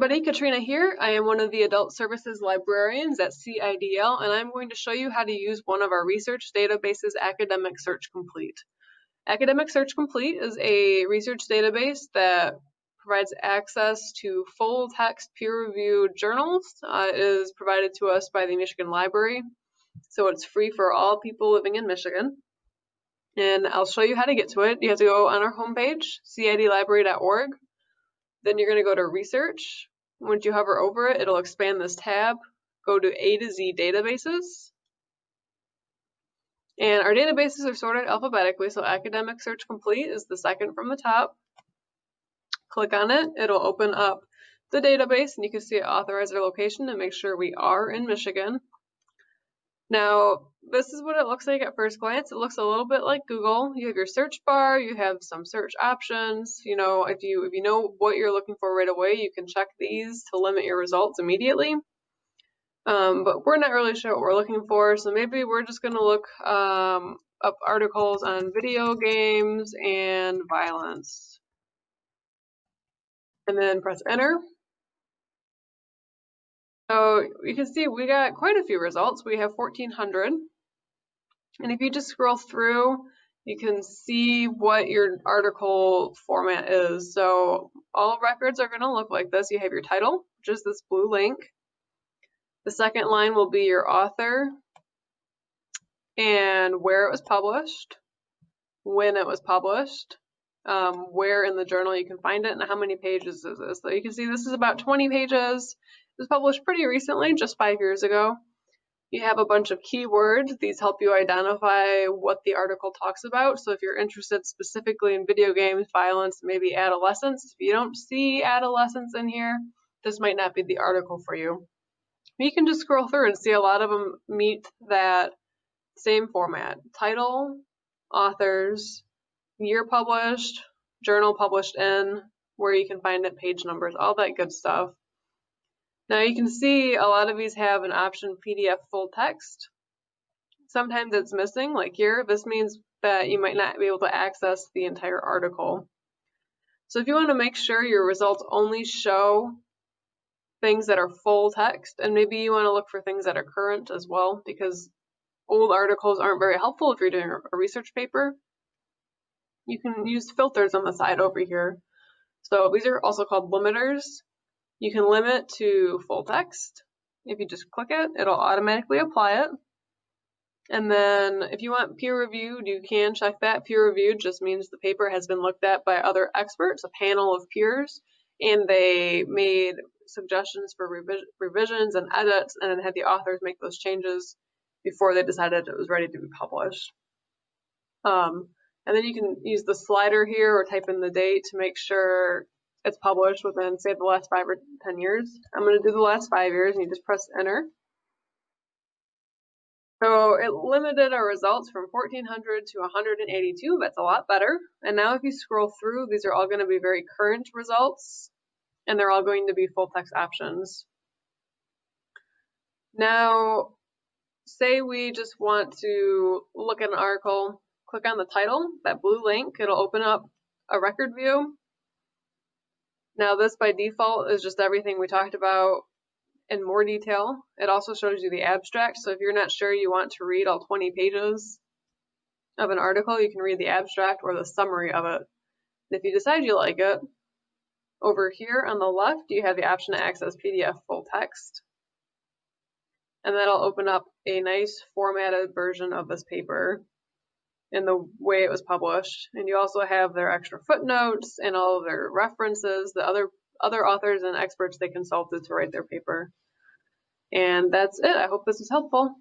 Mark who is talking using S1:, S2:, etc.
S1: everybody, Katrina here. I am one of the Adult Services Librarians at CIDL, and I'm going to show you how to use one of our research databases, Academic Search Complete. Academic Search Complete is a research database that provides access to full-text peer-reviewed journals. It is provided to us by the Michigan Library, so it's free for all people living in Michigan. And I'll show you how to get to it. You have to go on our homepage, cidlibrary.org. Then you're going to go to Research. Once you hover over it, it'll expand this tab. Go to A to Z Databases. And our databases are sorted alphabetically, so Academic Search Complete is the second from the top. Click on it. It'll open up the database, and you can see authorizer location to make sure we are in Michigan. Now, this is what it looks like at first glance. It looks a little bit like Google. You have your search bar, you have some search options. You know, if you know what you're looking for right away, you can check these to limit your results immediately. But we're not really sure what we're looking for, so maybe we're just going to look up articles on video games and violence. And then press enter. So you can see we got quite a few results. We have 1,400. And if you just scroll through, you can see what your article format is. So all records are going to look like this. You have your title, which is this blue link. The second line will be your author and where it was published, when it was published, where in the journal you can find it, and how many pages is this. So you can see this is about 20 pages. It was published pretty recently, just 5 years ago. You have a bunch of keywords. These help you identify what the article talks about. So if you're interested specifically in video games, violence, maybe adolescence, if you don't see adolescence in here, this might not be the article for you. You can just scroll through and see a lot of them meet that same format. Title, authors, year published, journal published in, where you can find it, page numbers, all that good stuff. Now you can see a lot of these have an option PDF full text. Sometimes it's missing, like here. This means that you might not be able to access the entire article. So if you want to make sure your results only show things that are full text, and maybe you want to look for things that are current as well, because old articles aren't very helpful if you're doing a research paper, you can use filters on the side over here. So these are also called limiters. You can limit to full text. If you just click it, it'll automatically apply it. And then if you want peer reviewed, you can check that. Peer reviewed just means the paper has been looked at by other experts, a panel of peers, and they made suggestions for revisions and edits, and then had the authors make those changes before they decided it was ready to be published. And then you can use the slider here or type in the date to make sure it's published within, say, the last 5 or 10 years. I'm going to do the last 5 years, and you just press enter. So it limited our results from 1,400 to 182. That's a lot better. And now if you scroll through, these are all going to be very current results, and they're all going to be full text options. Now, say we just want to look at an article, click on the title, that blue link, it'll open up a record view. Now this by default is just everything we talked about in more detail. It also shows you the abstract, so if you're not sure you want to read all 20 pages of an article, you can read the abstract or the summary of it. And if you decide you like it, over here on the left you have the option to access PDF full text, and that'll open up a nice formatted version of this paper in the way it was published. And you also have their extra footnotes and all of their references, the other authors and experts they consulted to write their paper. And that's it. I hope this was helpful.